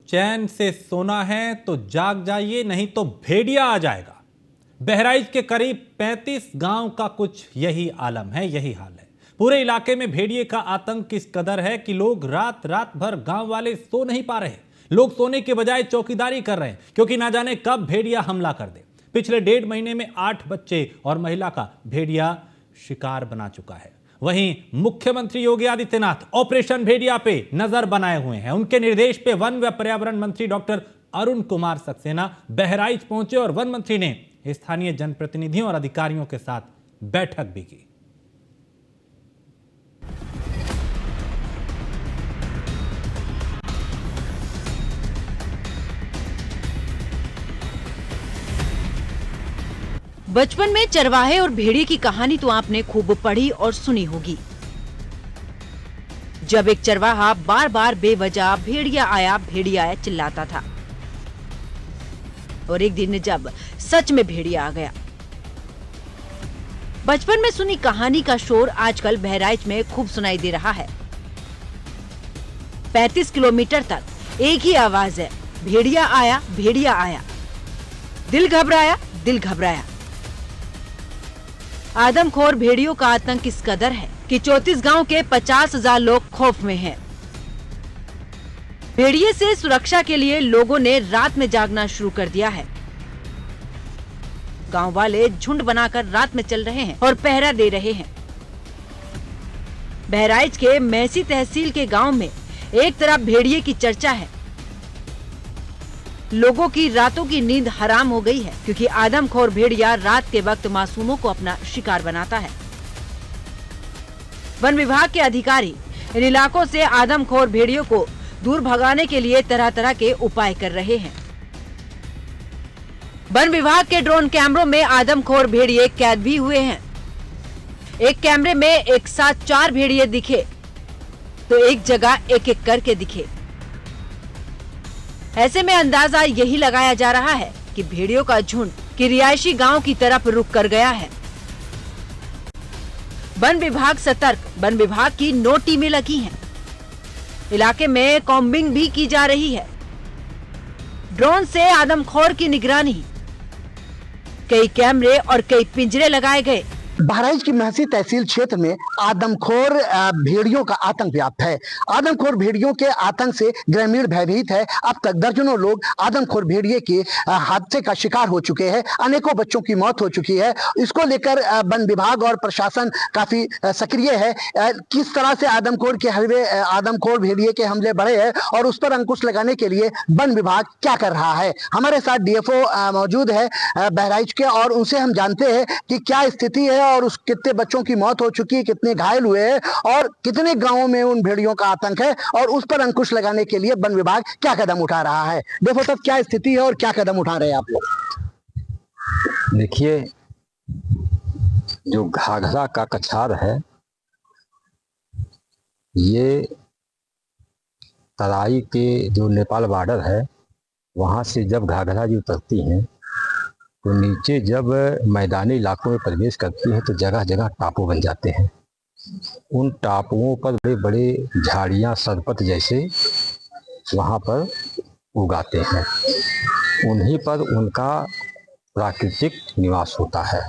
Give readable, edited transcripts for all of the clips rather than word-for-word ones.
चैन से सोना है तो जाग जाइए, नहीं तो भेड़िया आ जाएगा। बहराइच के करीब 35 गांव का कुछ यही आलम है, यही हाल है। पूरे इलाके में भेड़िए का आतंक इस कदर है कि लोग रात रात भर गांव वाले सो नहीं पा रहे। लोग सोने के बजाय चौकीदारी कर रहे हैं, क्योंकि ना जाने कब भेड़िया हमला कर दे। पिछले 1.5 महीने में 8 बच्चे और महिला का भेड़िया शिकार बना चुका है। वहीं मुख्यमंत्री योगी आदित्यनाथ ऑपरेशन भेड़िया पे नजर बनाए हुए हैं। उनके निर्देश पे वन व पर्यावरण मंत्री डॉक्टर अरुण कुमार सक्सेना बहराइच पहुंचे और वन मंत्री ने स्थानीय जनप्रतिनिधियों और अधिकारियों के साथ बैठक भी की। बचपन में चरवाहे और भेड़िए की कहानी तो आपने खूब पढ़ी और सुनी होगी। जब एक चरवाहा बार बार बेवजह भेड़िया आया चिल्लाता था, और एक दिन जब सच में भेड़िया आ गया। बचपन में सुनी कहानी का शोर आजकल बहराइच में खूब सुनाई दे रहा है। 35 किलोमीटर तक एक ही आवाज है, भेड़िया आया, भेड़िया आया। दिल घबराया, दिल घबराया। आदमखोर भेड़ियों का आतंक इस कदर है कि 34 गांव के 50,000 लोग खौफ में हैं। भेड़िए से सुरक्षा के लिए लोगों ने रात में जागना शुरू कर दिया है। गांव वाले झुंड बनाकर रात में चल रहे हैं और पहरा दे रहे हैं। बहराइच के मैसी तहसील के गांव में एक तरफ भेड़िए की चर्चा है। लोगों की रातों की नींद हराम हो गई है, क्योंकि आदमखोर भेड़िया रात के वक्त मासूमों को अपना शिकार बनाता है। वन विभाग के अधिकारी इन इलाकों से आदमखोर भेड़ियों को दूर भगाने के लिए तरह तरह के उपाय कर रहे हैं। वन विभाग के ड्रोन कैमरों में आदमखोर भेड़िए कैद भी हुए हैं। एक कैमरे में एक साथ 4 भेड़िए दिखे तो एक जगह एक एक करके दिखे। ऐसे में अंदाजा यही लगाया जा रहा है कि भेड़ियों का झुंड कि रिहायशी गांव की तरफ रुक कर गया है। वन विभाग सतर्क, वन विभाग की 9 टीमें लगी हैं। इलाके में कॉम्बिंग भी की जा रही है। ड्रोन से आदमखोर की निगरानी, कई कैमरे और कई पिंजरे लगाए गए। बहराइच की महसी तहसील क्षेत्र में आदमखोर भेड़ियों का आतंक व्याप्त है। आदमखोर भेड़ियों के आतंक से ग्रामीण भयभीत है। अब तक दर्जनों लोग आदमखोर भेड़िए के हादसे का शिकार हो चुके हैं। अनेकों बच्चों की मौत हो चुकी है। इसको लेकर वन विभाग और प्रशासन काफी सक्रिय है। किस तरह से आदमखोर भेड़िए के हमले बढ़े हैं और उस पर अंकुश लगाने के लिए वन विभाग क्या कर रहा है। हमारे साथ डीएफओ मौजूद है बहराइच के, और उनसे हम जानते हैं कि क्या स्थिति है और उस कितने बच्चों की मौत हो चुकी है, कितने घायल हुए हैं और कितने गांवों में उन भेड़ियों का आतंक है, और उस पर अंकुश लगाने के लिए वन विभाग क्या कदम उठा रहा है। देखो तब क्या स्थिति है और क्या कदम उठा रहे हैं आप लोग। देखिए, जो घाघरा का कछार है, ये तराई के जो नेपाल बॉर्डर है, वहां से जब घाघरा जी उतरती हैं तो नीचे जब मैदानी इलाकों में प्रवेश करती हैं तो जगह जगह टापू बन जाते हैं। उन टापुओं पर बड़े बड़े झाड़ियाँ सरपत जैसे वहाँ पर उगाते हैं। उन्हीं पर उनका प्राकृतिक निवास होता है,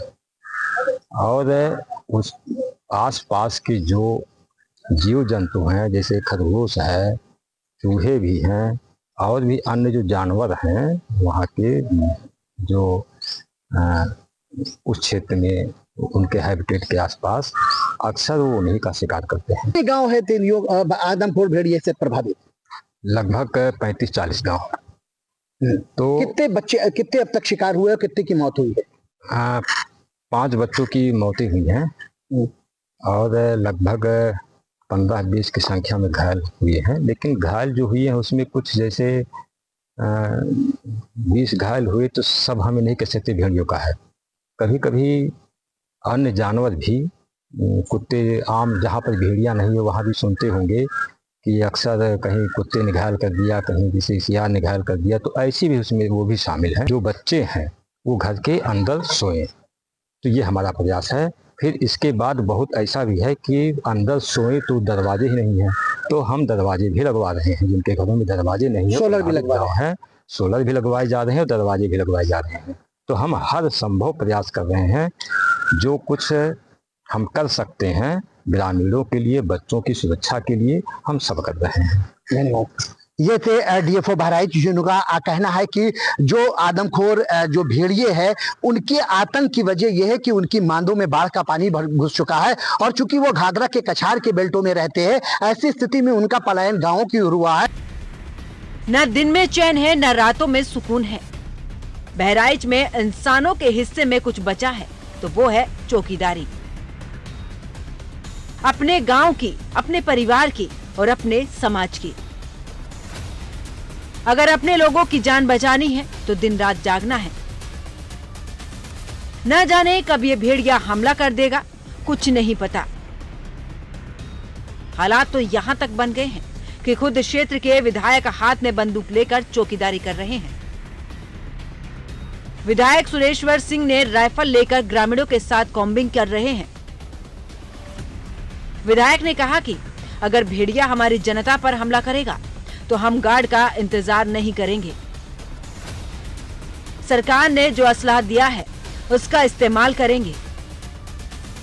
और उस आसपास के जो जीव जंतु हैं, जैसे खरगोश है, चूहे भी हैं, और भी अन्य जो जानवर हैं वहाँ के, जो उस क्षेत्र में उनके हैबिटेट के आसपास अक्सर वो उन्हीं का शिकार करते हैं। कितने गांव है तीन लोग आदमखोर भेड़िए से प्रभावित? लगभग 35-40 गांव। तो कितने बच्चे, कितने अब तक शिकार हुए और कितने की मौत हुई है? 5 बच्चों की मौतें हुई हैं और लगभग 15-20 की संख्या में घायल हुए हैं। लेकिन घायल जो हुए हैं उसमें कुछ जैसे 20 घायल हुए तो सब हमें नहीं कह सकते भेड़ियों का है। कभी कभी अन्य जानवर भी, कुत्ते आम जहाँ पर भेड़िया नहीं है वहाँ भी सुनते होंगे कि अक्सर कहीं कुत्ते ने घायल कर दिया, कहीं किसी सियार ने घायल कर दिया, तो ऐसी भी उसमें वो भी शामिल है। जो बच्चे हैं वो घर के अंदर सोए, तो ये हमारा प्रयास है। फिर इसके बाद बहुत ऐसा भी है कि अंदर सोए तो दरवाजे ही नहीं हैं, तो हम दरवाजे भी लगवा रहे हैं। जिनके घरों में दरवाजे नहीं है, सोलर भी लगवा रहे हैं, सोलर भी लगवाए जा रहे हैं और दरवाजे भी लगवाए जा रहे हैं। तो हम हर संभव प्रयास कर रहे हैं, जो कुछ हम कर सकते हैं ग्रामीणों के लिए, बच्चों की सुरक्षा के लिए, हम सब कर रहे हैं। धन्यवाद। ये थे डीएफओ बहराइच, जिनका कहना है कि जो आदमखोर जो भेड़िए है, उनके आतंक की वजह यह है कि उनकी मांदों में बाढ़ का पानी घुस चुका है और चूंकि वो घाघरा के कछार के बेल्टों में रहते हैं, ऐसी स्थिति में उनका पलायन गांवों की ओर हुआ है। न दिन में चैन है, न रातों में सुकून है। बहराइच में इंसानों के हिस्से में कुछ बचा है तो वो है चौकीदारी। अपने गांव की, अपने परिवार की और अपने समाज की। अगर अपने लोगों की जान बचानी है तो दिन रात जागना है। न जाने कब ये भेड़िया हमला कर देगा, कुछ नहीं पता। हालात तो यहां तक बन गए हैं कि खुद क्षेत्र के विधायक हाथ में बंदूक लेकर चौकीदारी कर रहे हैं। विधायक सुरेश्वर सिंह ने राइफल लेकर ग्रामीणों के साथ कॉम्बिंग कर रहे हैं। विधायक ने कहा कि अगर भेड़िया हमारी जनता पर हमला करेगा तो हम गार्ड का इंतजार नहीं करेंगे। सरकार ने जो असलाह दिया है उसका इस्तेमाल करेंगे।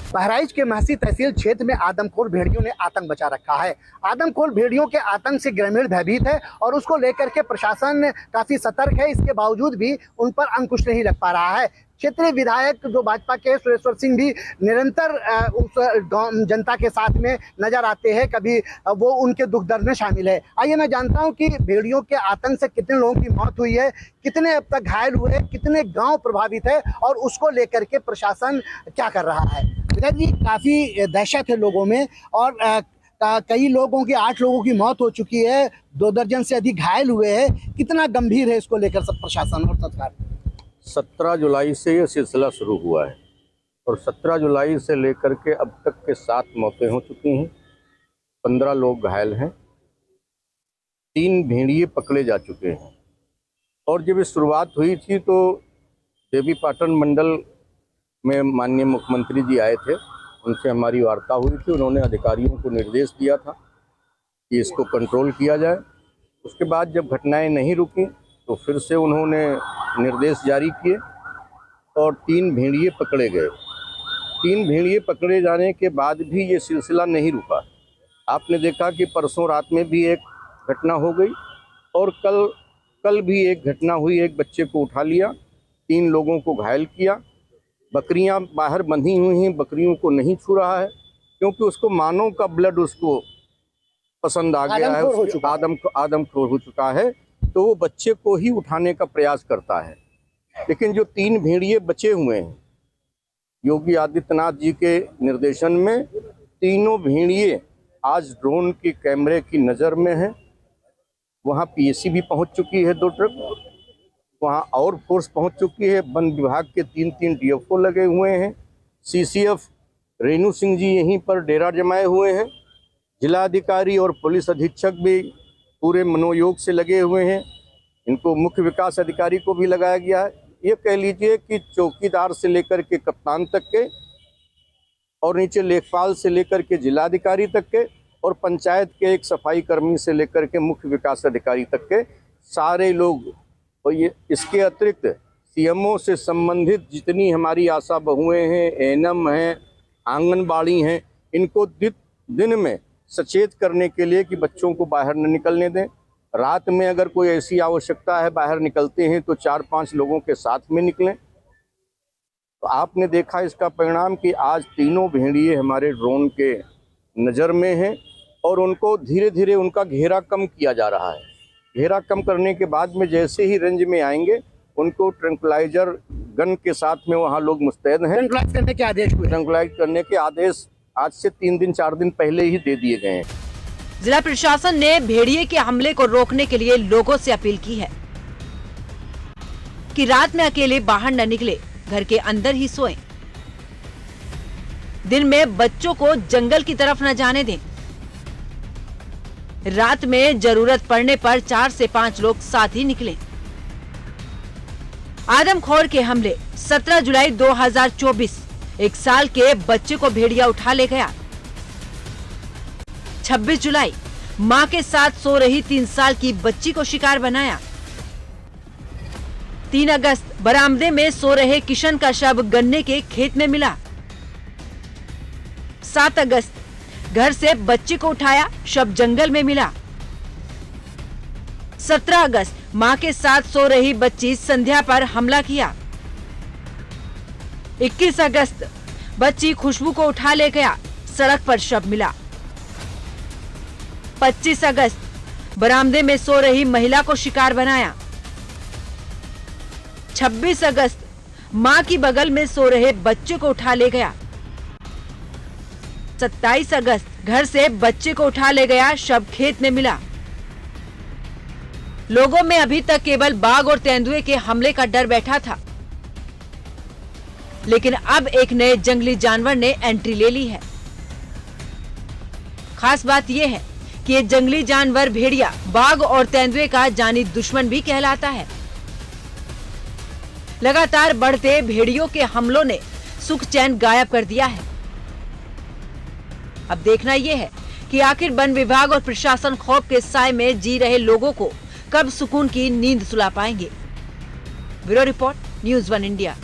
बहराइच के महसी तहसील क्षेत्र में आदमखोर भेड़ियों ने आतंक बचा रखा है। आदमखोर भेड़ियों के आतंक से ग्रामीण भयभीत है और उसको लेकर के प्रशासन काफी सतर्क है। इसके बावजूद भी उन पर अंकुश नहीं लग पा रहा है। क्षेत्रीय विधायक जो भाजपा के सुरेश्वर सिंह भी निरंतर उस जनता के साथ में नजर आते हैं, कभी वो उनके दुख दर्द में शामिल है। आइए मैं जानता हूं कि भेड़ियों के आतंक से कितने लोगों की मौत हुई है, कितने अब तक घायल हुए हैं, कितने गांव प्रभावित है और उसको लेकर के प्रशासन क्या कर रहा है। विधायक जी, काफी दहशत है लोगों में और कई लोगों की 8 लोगों की मौत हो चुकी है, 2 दर्जन से अधिक घायल हुए हैं। कितना गंभीर है इसको लेकर सब प्रशासन और सरकार? 17 जुलाई से ये सिलसिला शुरू हुआ है और 17 जुलाई से लेकर के अब तक के 7 मौतें हो चुकी हैं, 15 लोग घायल हैं, 3 भेड़िए पकड़े जा चुके हैं। और जब ये शुरुआत हुई थी तो देवीपाटन मंडल में माननीय मुख्यमंत्री जी आए थे, उनसे हमारी वार्ता हुई थी। उन्होंने अधिकारियों को निर्देश दिया था कि इसको कंट्रोल किया जाए। उसके बाद जब घटनाएं नहीं रुकी तो फिर से उन्होंने निर्देश जारी किए और 3 भेड़िए पकड़े गए। 3 भेड़िए पकड़े जाने के बाद भी ये सिलसिला नहीं रुका। आपने देखा कि परसों रात में भी एक घटना हो गई और कल भी एक घटना हुई। एक बच्चे को उठा लिया, 3 लोगों को घायल किया। बकरियां बाहर बंधी हुई हैं, बकरियों को नहीं छू रहा है क्योंकि उसको मानव का ब्लड उसको पसंद आ गया है, आदमखोर हो चुका है, तो वो बच्चे को ही उठाने का प्रयास करता है। लेकिन जो 3 भेड़िए बचे हुए हैं, योगी आदित्यनाथ जी के निर्देशन में तीनों भेड़िए आज ड्रोन के कैमरे की नज़र में हैं। वहाँ पीएसी भी पहुँच चुकी है 2 ट्रक, वहाँ और फोर्स पहुँच चुकी है। वन विभाग के 3 डीएफओ लगे हुए हैं। सीसीएफ रेणु सिंह जी यहीं पर डेरा जमाए हुए हैं। जिलाधिकारी और पुलिस अधीक्षक भी पूरे मनोयोग से लगे हुए हैं। इनको मुख्य विकास अधिकारी को भी लगाया गया है। ये कह लीजिए कि चौकीदार से लेकर के कप्तान तक के और नीचे लेखपाल से लेकर के जिलाधिकारी तक के और पंचायत के एक सफाई कर्मी से लेकर के मुख्य विकास अधिकारी तक के सारे लोग, और ये इसके अतिरिक्त सीएमओ से संबंधित जितनी हमारी आशा बहुएं हैं, एएनएम हैं, आंगनबाड़ी हैं, इनको दिन में सचेत करने के लिए कि बच्चों को बाहर न निकलने दें। रात में अगर कोई ऐसी आवश्यकता है बाहर निकलते हैं तो 4-5 लोगों के साथ में निकलें। तो आपने देखा इसका परिणाम कि आज तीनों भेड़िए हमारे ड्रोन के नज़र में हैं और उनको धीरे धीरे उनका घेरा कम किया जा रहा है। घेरा कम करने के बाद में जैसे ही रेंज में आएंगे उनको ट्रैंक्विलाइजर गन के साथ में वहाँ लोग मुस्तैद हैं। ट्रैंक्विलाइज करने के आदेश हुए? ट्रैंक्विलाइज करने के आदेश आज से 3 दिन 4 दिन पहले ही दे दिए गए हैं। जिला प्रशासन ने भेड़िए के हमले को रोकने के लिए लोगों से अपील की है कि रात में अकेले बाहर न निकले, घर के अंदर ही सोएं। दिन में बच्चों को जंगल की तरफ न जाने दें। रात में जरूरत पड़ने पर 4 से 5 लोग साथ ही निकलें। आदमखोर के हमले 17 जुलाई 2024 1 साल के बच्चे को भेड़िया उठा ले गया। 26 जुलाई मां के साथ सो रही 3 साल की बच्ची को शिकार बनाया। 3 अगस्त बरामदे में सो रहे किशन का शव गन्ने के खेत में मिला। 7 अगस्त घर से बच्ची को उठाया, शव जंगल में मिला। 17 अगस्त मां के साथ सो रही बच्ची संध्या पर हमला किया। 21 अगस्त बच्ची खुशबू को उठा ले गया, सड़क पर शव मिला। 25 अगस्त बरामदे में सो रही महिला को शिकार बनाया। 26 अगस्त मां की बगल में सो रहे बच्चे को उठा ले गया। 27 अगस्त घर से बच्चे को उठा ले गया, शव खेत में मिला। लोगों में अभी तक केवल बाघ और तेंदुए के हमले का डर बैठा था, लेकिन अब एक नए जंगली जानवर ने एंट्री ले ली है। खास बात यह है कि ये जंगली जानवर भेड़िया बाघ और तेंदुए का जानी दुश्मन भी कहलाता है। लगातार बढ़ते भेड़ियों के हमलों ने सुख चैन गायब कर दिया है। अब देखना यह है कि आखिर वन विभाग और प्रशासन खौफ के साए में जी रहे लोगों को कब सुकून की नींद सुला पाएंगे। Bureau report, news 1 India.